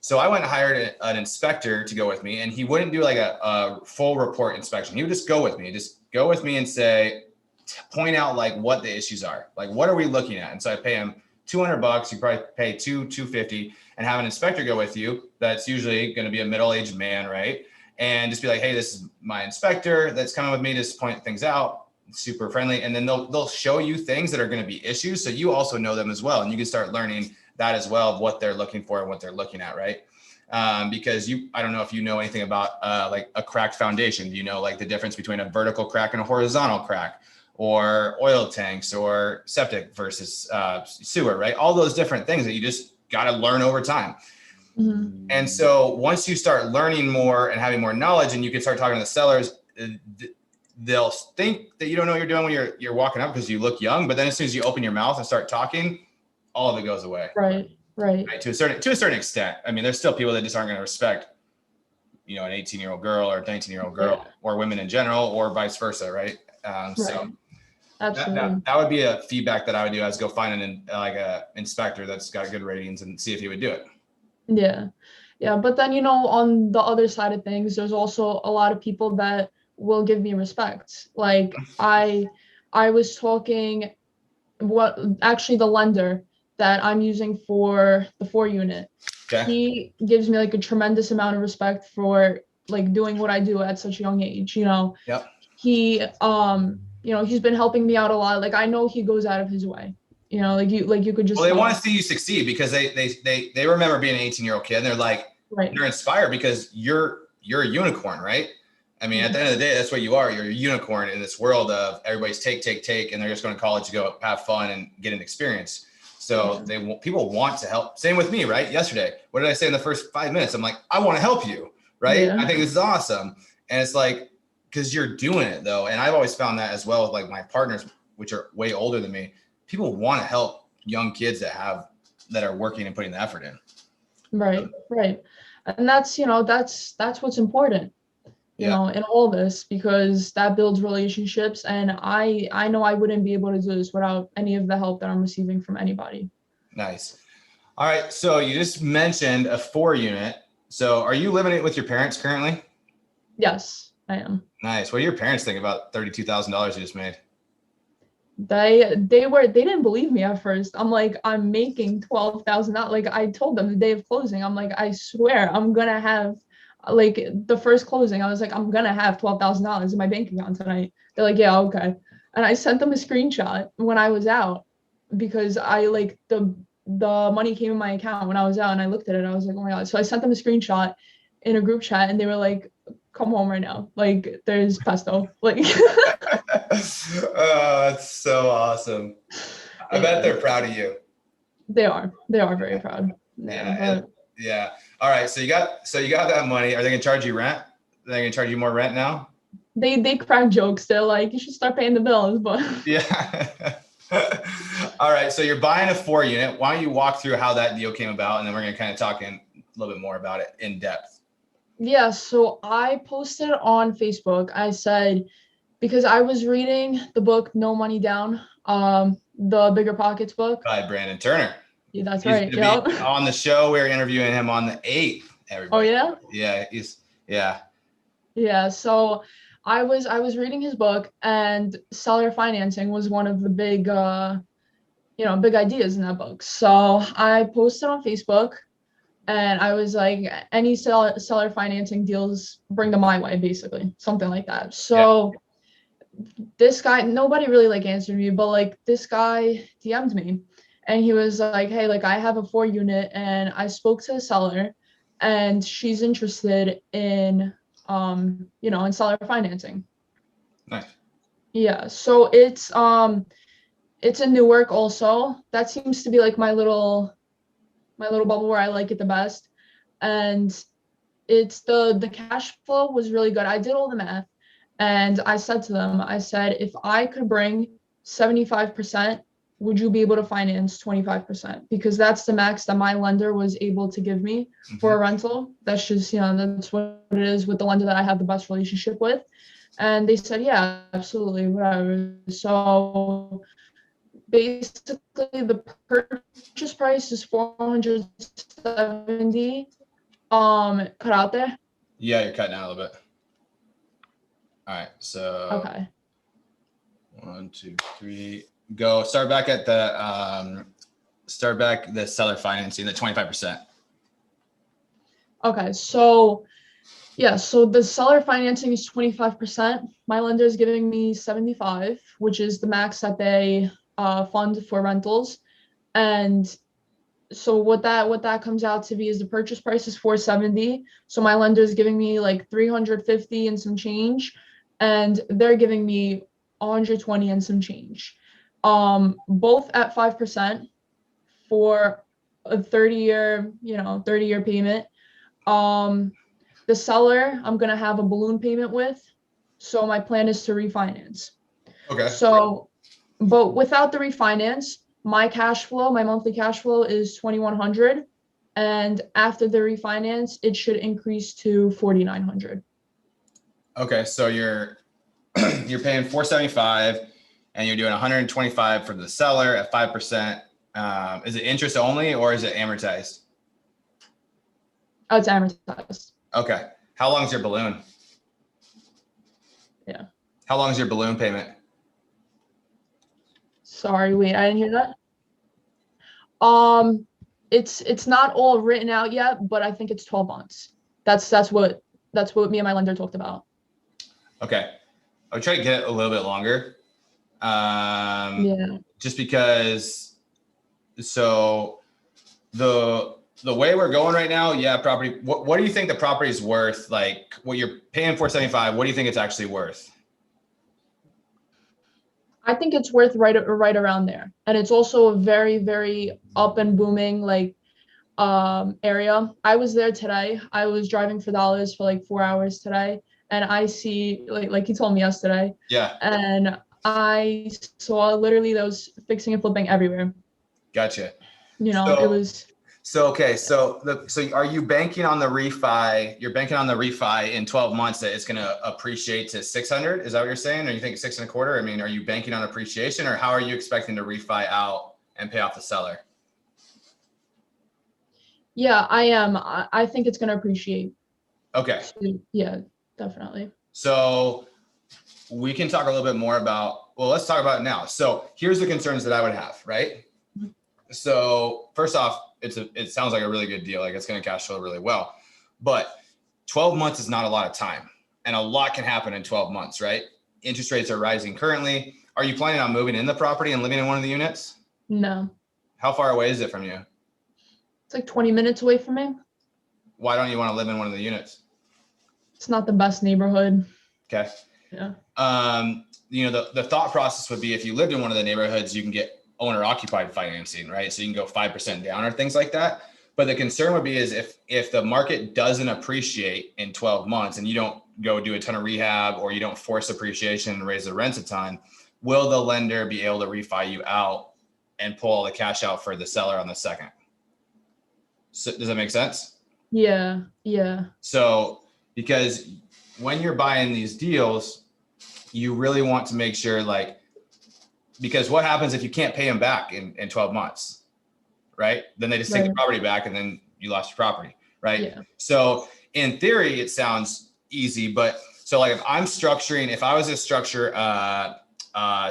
So I went and hired an inspector to go with me, and he wouldn't do like a full report inspection. He would just go with me and say, point out like what the issues are, like what are we looking at? And so I pay him $200. You probably pay $250, and have an inspector go with you. That's usually going to be a middle-aged man, right? And just be like, hey, this is my inspector that's coming with me to point things out. Super friendly. And then they'll show you things that are going to be issues, so you also know them as well, and you can start learning that as well, of what they're looking for and what they're looking at, right? Because I don't know if you know anything about like a cracked foundation. Do you know like the difference between a vertical crack and a horizontal crack? or oil tanks or septic versus sewer, right? All those different things that you just got to learn over time. Mm-hmm. And so once you start learning more and having more knowledge, and you can start talking to the sellers, they'll think that you don't know what you're doing when you're walking up because you look young. But then as soon as you open your mouth and start talking, all of it goes away. Right. To a certain extent. I mean, there's still people that just aren't going to respect, an 18-year-old girl or a 19-year-old girl or women in general, or vice versa, right? So absolutely, that would be a feedback that I would do, is go find a inspector that's got good ratings and see if he would do it. Yeah. But then, on the other side of things, there's also a lot of people that will give me respect. Like I was talking, actually the lender that I'm using for the 4-unit, he gives me like a tremendous amount of respect for like doing what I do at such a young age. Yep. He he's been helping me out a lot. Like I know he goes out of his way. Like you could just. Well, they want to see you succeed because they remember being an 18-year-old kid, and they're like, they're inspired because you're a unicorn, right? I mean, at the end of the day, that's what you are. You're a unicorn in this world of everybody's take, and they're just going to college to go have fun and get an experience. So people want to help. Same with me, right? Yesterday, what did I say in the first 5 minutes? I'm like, I want to help you, right? Yeah. I think this is awesome. And it's like, because you're doing it though. And I've always found that as well with like my partners, which are way older than me. People want to help young kids that are working and putting the effort in. Right. And that's what's important, in all this, because that builds relationships. And I know I wouldn't be able to do this without any of the help that I'm receiving from anybody. Nice. All right. So you just mentioned a 4-unit. So are you living it with your parents currently? Yes, I am. Nice. What do your parents think about $32,000 you just made? They didn't believe me at first. I'm like, I'm making $12,000. Like I told them the day of closing, I'm like, I swear I'm gonna have, like the first closing, I was like, I'm gonna have $12,000 in my bank account tonight. They're like, yeah, okay. And I sent them a screenshot when I was out, because I like the money came in my account when I was out, and I looked at it. I was like, oh my God. So I sent them a screenshot in a group chat, and they were like, come home right now. Like there's pesto. Like oh, that's so awesome. I bet they're proud of you. They are very proud. Yeah. All right. So you got that money. Are they gonna charge you rent? Are they gonna charge you more rent now? They crack jokes. They're like, you should start paying the bills, but yeah. All right. So you're buying a 4-unit. Why don't you walk through how that deal came about, and then we're gonna kind of talk a little bit more about it in depth. Yeah, so I posted on Facebook. I said, because I was reading the book No Money Down, the Bigger Pockets book by Brandon Turner. Yeah, that's right. Yep. On the show, we're interviewing him on the 8th. Everybody. Oh yeah? Yeah, so I was reading his book, and seller financing was one of the big big ideas in that book. So I posted on Facebook, and I was like, any seller financing deals, bring them my way, basically, something like that. So this guy, nobody really like answered me, but like this guy DM'd me, and he was like, hey, like I have a 4-unit, and I spoke to a seller, and she's interested in in seller financing. Nice. Yeah, so it's in Newark also. That seems to be like my little bubble where I like it the best. And it's the cash flow was really good. I did all the math, and I said to them, I said, if I could bring 75%, would you be able to finance 25%? Because that's the max that my lender was able to give me for a rental. That's just, that's what it is with the lender that I have the best relationship with. And they said, yeah, absolutely, whatever. So basically the purchase price is $470. Cut out there? Yeah, you're cutting out a little bit. All right, so okay. 1, 2, 3. Go. Start back the seller financing, the 25%. Okay, so yeah, so the seller financing is 25%. My lender is giving me 75, which is the max that they fund for rentals. And so what that comes out to be is the purchase price is 470. So my lender is giving me like 350 and some change, and they're giving me 120 and some change. Both at 5% for a 30-year, 30-year payment. The seller, I'm gonna have a balloon payment with, so my plan is to refinance. Okay. So, but without the refinance, my monthly cash flow is 2,100, and after the refinance, it should increase to 4,900. Okay, so you're you're paying 475, and you're doing 125 for the seller at 5%. Is it interest only or is it amortized? Oh, it's amortized. Okay. How long is your balloon? Yeah. How long is your balloon payment? Sorry, wait, I didn't hear that. It's not all written out yet, but I think it's 12 months. That's what me and my lender talked about. Okay. I'll try to get it a little bit longer. Yeah. Just because, so the way we're going right now, yeah, property. What do you think the property is worth? Like what you're paying 475, what do you think it's actually worth? I think it's worth right around there. And it's also a very, very up and booming area. I was there today. I was driving for Dealz for like 4 hours today, and I see like you told me yesterday. Yeah. And I saw literally those fixing and flipping everywhere. Gotcha. It was. So, okay. So are you banking on the refi? You're banking on the refi in 12 months that it's going to appreciate to 600. Is that what you're saying? Or you think 6.25? I mean, are you banking on appreciation, or how are you expecting to refi out and pay off the seller? Yeah, I am. I think it's going to appreciate. Okay. Yeah, definitely. So we can talk a little bit more about, well, let's talk about it now. So here's the concerns that I would have, right? So first off, it sounds like a really good deal. Like it's going to cash flow really well, but 12 months is not a lot of time, and a lot can happen in 12 months, right? Interest rates are rising currently. Are you planning on moving in the property and living in one of the units? No. How far away is it from you? It's like 20 minutes away from me. Why don't you want to live in one of the units? It's not the best neighborhood. Okay. Yeah. The thought process would be if you lived in one of the neighborhoods, you can get owner occupied financing, right? So you can go 5% down or things like that. But the concern would be is if the market doesn't appreciate in 12 months and you don't go do a ton of rehab, or you don't force appreciation and raise the rents a ton, will the lender be able to refi you out and pull all the cash out for the seller on the second? So, does that make sense? Yeah. Yeah. So, because when you're buying these deals, you really want to make sure, because what happens if you can't pay them back in 12 months, right? Then they just take the property back and then you lost your property, right? Yeah. So in theory, it sounds easy, but so if I was to structure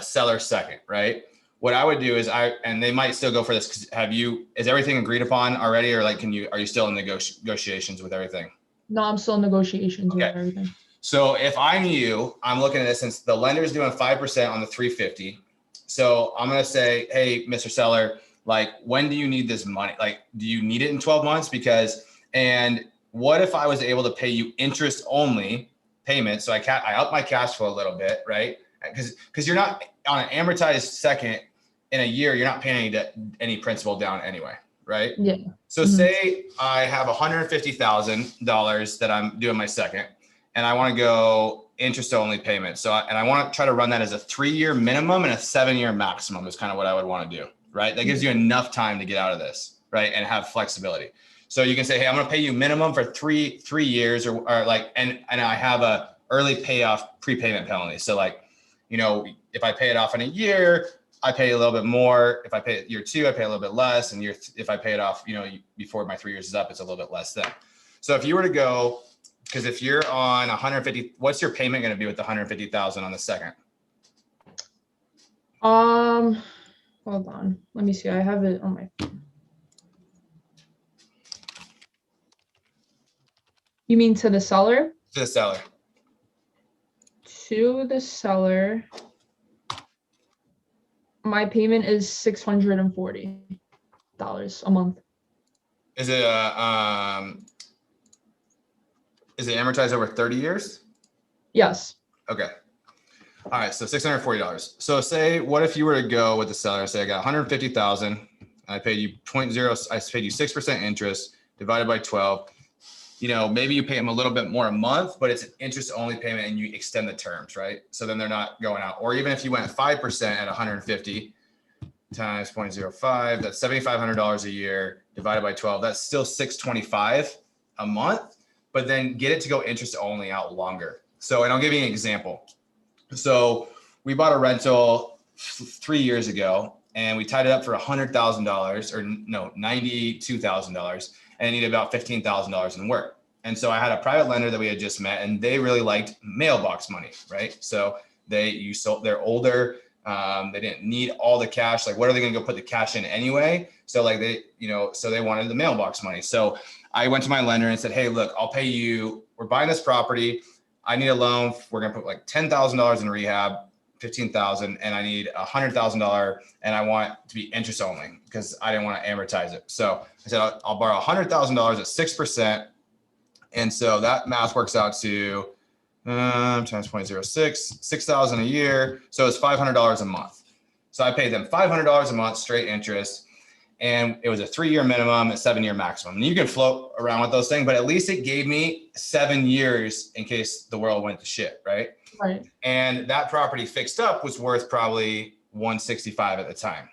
seller second, right? What I would do is and they might still go for this. Is everything agreed upon already? Or are you still in negotiations with everything? No, I'm still in negotiations with everything. So if I'm you, I'm looking at this since the lender's doing 5% on the 350. So I'm going to say, hey, Mr. Seller, when do you need this money? Do you need it in 12 months? And what if I was able to pay you interest only payment? So I up my cash flow a little bit, right? Because you're not on an amortized second in a year, you're not paying any principal down anyway, right? Yeah. So say I have $150,000 that I'm doing my second, and I want to go interest only payment. So I want to try to run that as a 3-year minimum and a 7-year maximum is kind of what I would want to do, right? That gives you enough time to get out of this, right? And have flexibility. So you can say, hey, I'm going to pay you minimum for three years and I have a early payoff prepayment penalty. So if I pay it off in a year, I pay a little bit more. If I pay it year 2, I pay a little bit less. And if I pay it off, before my 3 years is up, it's a little bit less then. So if you were to go, because if you're on 150, what's your payment going to be with the 150,000 on the second? Hold on. Let me see. I have it on my phone. You mean to the seller? To the seller. To the seller, my payment is $640 a month. Is it amortized over 30 years? Yes. Okay. All right, so $640. So say, what if you were to go with the seller? Say I got 150,000. I paid you 0.0. I paid you 6% interest divided by 12. Maybe you pay them a little bit more a month, but it's an interest only payment and you extend the terms, right? So then they're not going out. Or even if you went 5% at 150 times 0.05, that's $7,500 a year divided by 12. That's still $625 a month, but then get it to go interest only out longer. So, and I'll give you an example. So we bought a rental 3 years ago and we tied it up for $100,000 or no, $92,000 and it needed about $15,000 in work. And so I had a private lender that we had just met and they really liked mailbox money, right? So they're older. They didn't need all the cash. Like, what are they going to go put the cash in anyway? So like so they wanted the mailbox money. So I went to my lender and said, hey, look, I'll pay you. We're buying this property. I need a loan. We're going to put like $10,000 in rehab, $15,000, and I need $100,000 and I want it to be interest only because I didn't want to amortize it. So I said, I'll borrow $100,000 at 6%. And so that math works out to times 0.06, $6,000 a year. So it's $500 a month. So I paid them $500 a month straight interest. And it was a 3-year minimum, a 7-year maximum. And you can float around with those things, but at least it gave me 7 years in case the world went to shit, right? Right. And that property fixed up was worth probably 165 at the time.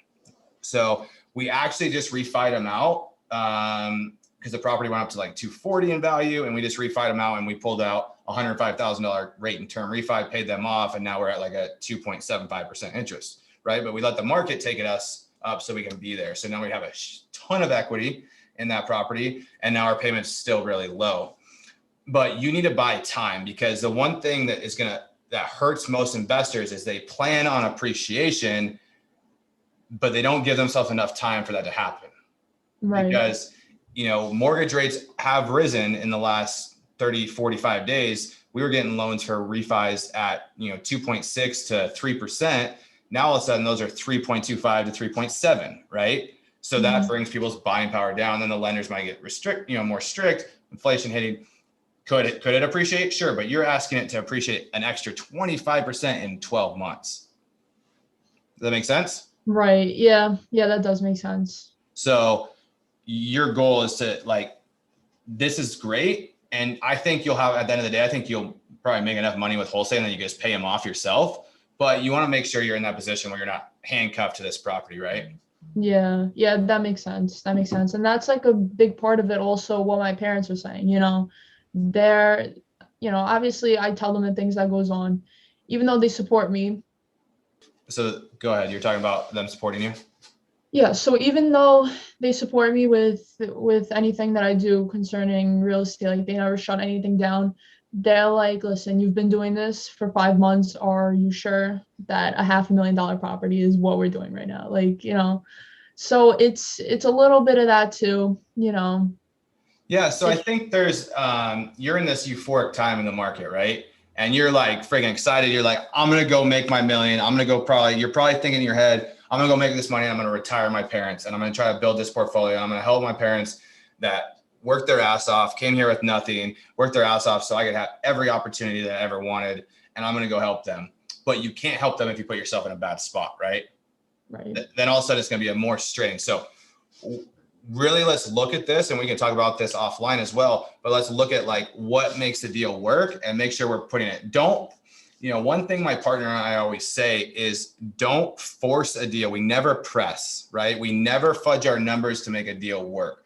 So we actually just refied them out because the property went up to like 240 in value, and we just refied them out and we pulled out $105,000 rate and term refi, paid them off, and now we're at like a 2.75% interest, right? But we let the market take us up so we can be there. So now we have a ton of equity in that property, and now our payment's still really low. But you need to buy time, because the one thing that hurts most investors is they plan on appreciation, but they don't give themselves enough time for that to happen. Right. Because, mortgage rates have risen in the last 30, 45 days. We were getting loans for refis at, 2.6 to 3%. Now all of a sudden those are 3.25 to 3.7, right? So that brings people's buying power down. Then the lenders might get more strict, inflation hitting. Could it appreciate? Sure, but you're asking it to appreciate an extra 25% in 12 months. Does that make sense? Right. Yeah, that does make sense. So your goal is to this is great. And I think you'll have, at the end of the day, I think you'll probably make enough money with wholesale and then you just pay them off yourself. But you want to make sure you're in that position where you're not handcuffed to this property, right? Yeah, that makes sense. And that's like a big part of it also, what my parents are saying, they're, obviously I tell them the things that goes on, even though they support me. So go ahead. You're talking about them supporting you? Yeah. So even though they support me with anything that I do concerning real estate, like they never shut anything down. They're like, listen, you've been doing this for 5 months. Are you sure that a $500,000 property is what we're doing right now? So it's a little bit of that too, Yeah. So I think there's, you're in this euphoric time in the market, right? And you're like freaking excited. You're like, I'm going to go make my million. You're probably thinking in your head, I'm going to go make this money. I'm going to retire my parents and I'm going to try to build this portfolio. I'm going to help my parents that worked their ass off, came here with nothing, worked their ass off so I could have every opportunity that I ever wanted. And I'm going to go help them. But you can't help them if you put yourself in a bad spot, right? Right. Then all of a sudden it's going to be a more strain. So really, let's look at this, and we can talk about this offline as well, but let's look at what makes the deal work and make sure we're putting it. One thing my partner and I always say is don't force a deal. We never press, right? We never fudge our numbers to make a deal work.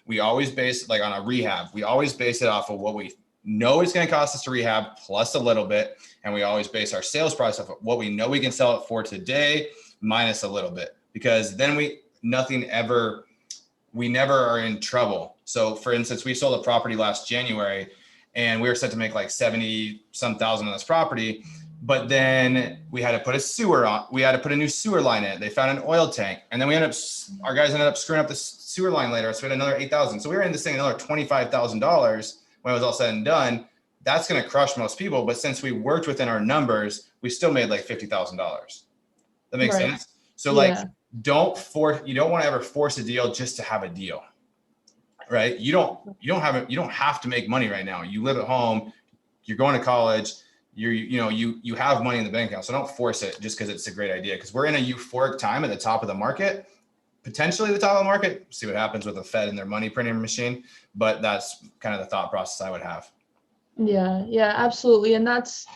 We always base it on a rehab. We always base it off of what we know it's going to cost us to rehab plus a little bit. And we always base our sales price off of what we know we can sell it for today minus a little bit, because then we never are in trouble. So for instance, we sold a property last January and we were set to make 70-some thousand on this property, but then we had to put a new sewer line in it. They found an oil tank, and then our guys ended up screwing up the sewer line later. So we had another $8,000. So we were in this thing another $25,000 when it was all said and done. That's going to crush most people. But since we worked within our numbers, we still made $50,000. That makes sense. So you don't want to ever force a deal just to have a deal, right? You don't have to make money right now. You live at home, you're going to college, you have money in the bank account. So don't force it just because it's a great idea. Because we're in a euphoric time at the top of the market, potentially the top of the market. See what happens with the Fed and their money printing machine. But that's kind of the thought process I would have. Yeah, absolutely. And that's,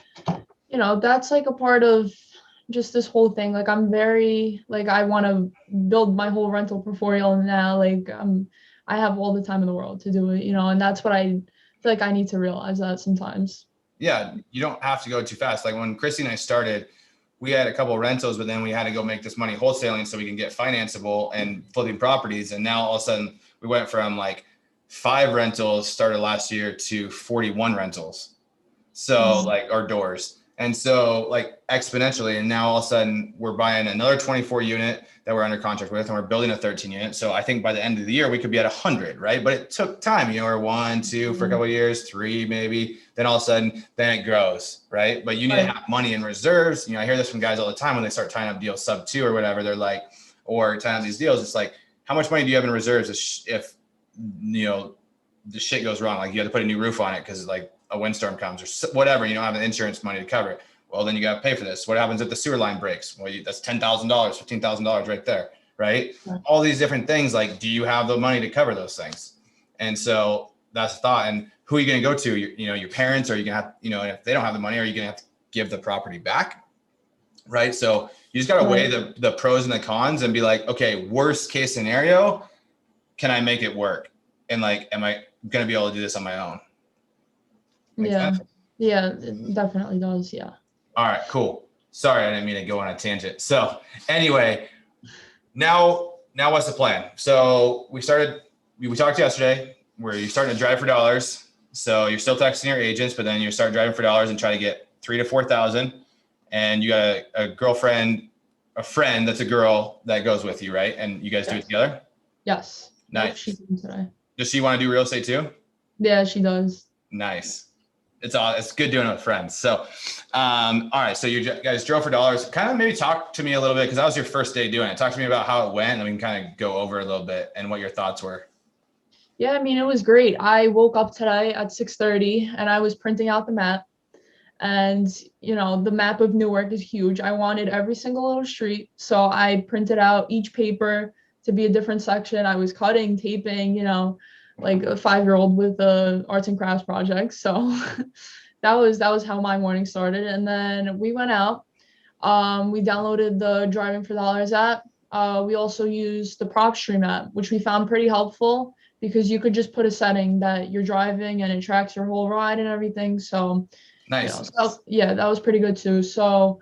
that's like a part of just this whole thing. Like I'm very, like, I want to build my whole rental portfolio now. Like I have all the time in the world to do it, and that's what I feel like I need to realize that sometimes. Yeah, you don't have to go too fast. Like when Christy and I started, we had a couple of rentals, but then we had to go make this money wholesaling so we can get financeable and flipping properties. And now all of a sudden we went from like 5 rentals started last year to 41 rentals. So like our doors. And so like exponentially, and now all of a sudden we're buying another 24 unit that we're under contract with, and we're building a 13 unit. So I think by the end of the year, we could be at 100, right? But it took time, or 1, 2 for a couple of years, 3, maybe, then all of a sudden, then it grows, right? But you need to have money in reserves. I hear this from guys all the time when they start tying up deals sub 2 or whatever, they're like, or tying up these deals. It's like, how much money do you have in reserves if the shit goes wrong? Like you have to put a new roof on it because like a windstorm comes or whatever, you don't have the insurance money to cover it. Well, then you got to pay for this. What happens if the sewer line breaks? Well, that's $10,000, $15,000 right there, right? All these different things. Like, do you have the money to cover those things? And so that's the thought. And who are you going to go to? Your parents? Or are you going to have, if they don't have the money, are you going to have to give the property back? Right. So you just got to weigh the pros and the cons and be like, okay, worst case scenario, can I make it work? And like, am I going to be able to do this on my own? Make sense? Yeah, it definitely does. Yeah. All right, cool. Sorry, I didn't mean to go on a tangent. So anyway, now what's the plan? So we talked yesterday where you're starting to drive for dollars. So you're still texting your agents, but then you start driving for dollars and try to get 3,000 to 4,000. And you got a girlfriend, a friend that's a girl that goes with you, right? And you guys do it together? Yes. Nice. She's in today. Does she want to do real estate too? Yeah, she does. Nice. It's good doing it with friends. So, all right. So you guys drove for dollars. Kind of maybe talk to me a little bit because that was your first day doing it. Talk to me about how it went, and we can kind of go over a little bit and what your thoughts were. Yeah, I mean, it was great. I woke up today at 6:30 and I was printing out the map. And, the map of Newark is huge. I wanted every single little street. So I printed out each paper to be a different section. I was cutting, taping, like a 5-year-old with the arts and crafts project. So that was how my morning started. And then we went out. We downloaded the Driving for Dollars app. We also used the PropStream app, which we found pretty helpful because you could just put a setting that you're driving and it tracks your whole ride and everything. So nice. That was pretty good too. So,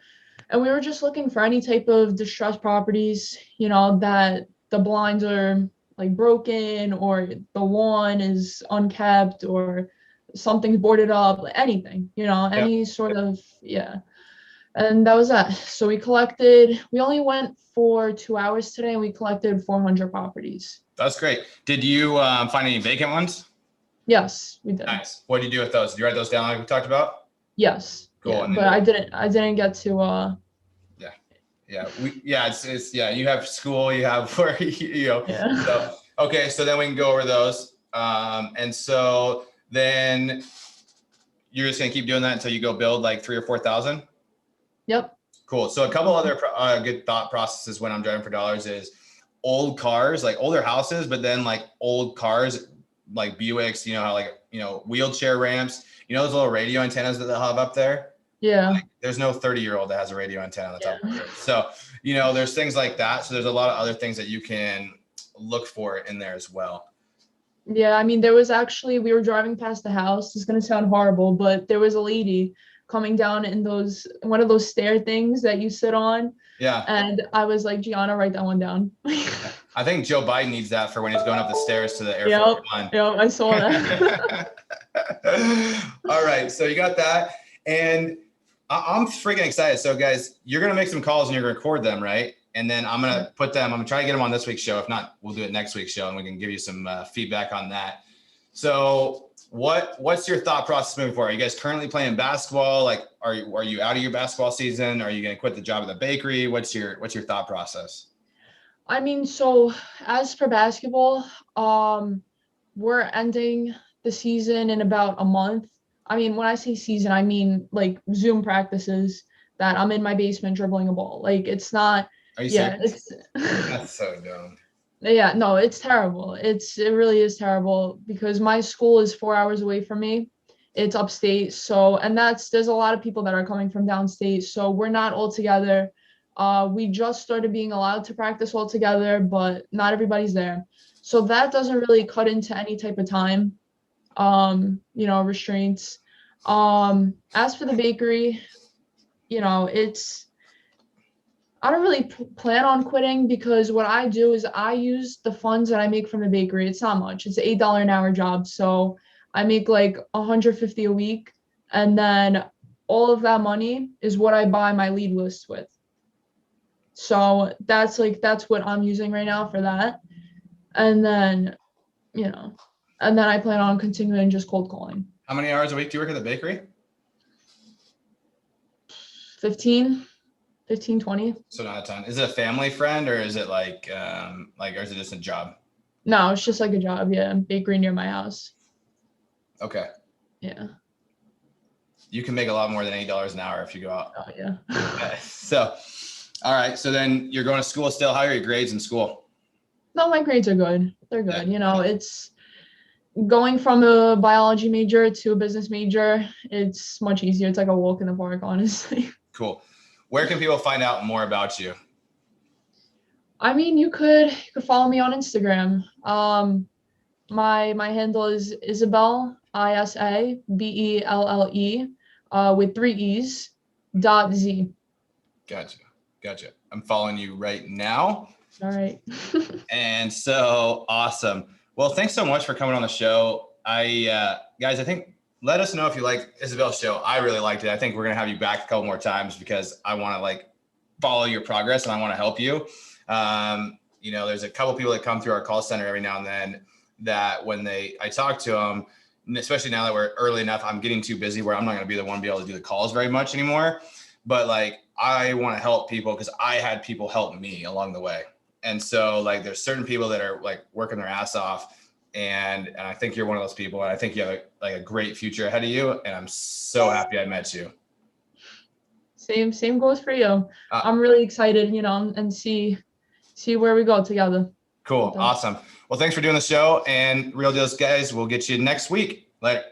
and we were just looking for any type of distressed properties, that the blinds are like broken or the lawn is unkept or something's boarded up, anything, any sort of, And that was that. So we only went for 2 hours today and we collected 400 properties. That's great. Did you find any vacant ones? Yes, we did. Nice. What did you do with those? Did you write those down like we talked about? Yes. Cool. Yeah, but I didn't get to you have school, you have work, So, okay, so then we can go over those. And so then you're just gonna keep doing that until you go build like 3,000 or 4,000? Yep. Cool. So a couple other good thought processes when I'm driving for dollars is old cars, like older houses, but then like old cars like Buicks, wheelchair ramps, those little radio antennas that they'll have up there. Yeah. Like, there's no 30-year-old that has a radio antenna on the top of it. So, there's things like that. So there's a lot of other things that you can look for in there as well. Yeah. I mean, we were driving past the house. It's going to sound horrible, but there was a lady coming down in one of those stair things that you sit on. Yeah. And I was like, Gianna, write that one down. I think Joe Biden needs that for when he's going up the stairs to the Air Force One. Yep, I saw that. All right. So you got that. And I'm freaking excited. So guys, you're going to make some calls and you're going to record them, right? And then I'm going to I'm going to try to get them on this week's show. If not, we'll do it next week's show and we can give you some feedback on that. So what's your thought process moving forward? Are you guys currently playing basketball? Like, are you out of your basketball season? Are you going to quit the job at the bakery? What's your thought process? I mean, so as for basketball, we're ending the season in about a month. I mean, when I say season, I mean like Zoom practices that I'm in my basement dribbling a ball. Like it's not, Are you yeah, serious? it's That's so dumb. yeah, no, it's terrible. It really is terrible because my school is 4 hours away from me. It's upstate. So, and there's a lot of people that are coming from downstate. So we're not all together. We just started being allowed to practice all together, but not everybody's there. So that doesn't really cut into any type of time, restraints. As for the bakery, it's I don't really plan on quitting because what I do is I use the funds that I make from the bakery. It's not much. It's an $8 an hour job. So I make like 150 a week. And then all of that money is what I buy my lead list with. So that's what I'm using right now for that. And then, I plan on continuing just cold calling. How many hours a week do you work at the bakery? 15, 20. So not a ton. Is it a family friend or is it or is it just a job? No, it's just like a job. Yeah. Bakery near my house. Okay. Yeah. You can make a lot more than $8 an hour if you go out. Oh yeah. So, all right. So then you're going to school still. How are your grades in school? No, my grades are good. They're good. Yeah. It's going from a biology major to a business major. It's much easier. It's like a walk in the park, honestly. Cool. Where can people find out more about you? I mean, you could follow me on Instagram. My handle is Isabelle, ISABELLE, with 3 E's, .z. Gotcha. I'm following you right now. All right. And so awesome. Well, thanks so much for coming on the show. Guys, I think let us know if you like Isabel's show. I really liked it. I think we're going to have you back a couple more times because I want to follow your progress and I want to help you. There's a couple people that come through our call center every now and then that when I talk to them, especially now that we're early enough, I'm getting too busy where I'm not going to be the one to be able to do the calls very much anymore. But I want to help people because I had people help me along the way. And so there's certain people that are working their ass off. And I think you're one of those people. And I think you have a great future ahead of you. And I'm so happy I met you. Same goes for you. I'm really excited, and see where we go together. Cool. Awesome. Well, thanks for doing the show, and Real Dealz guys, we'll get you next week. Later.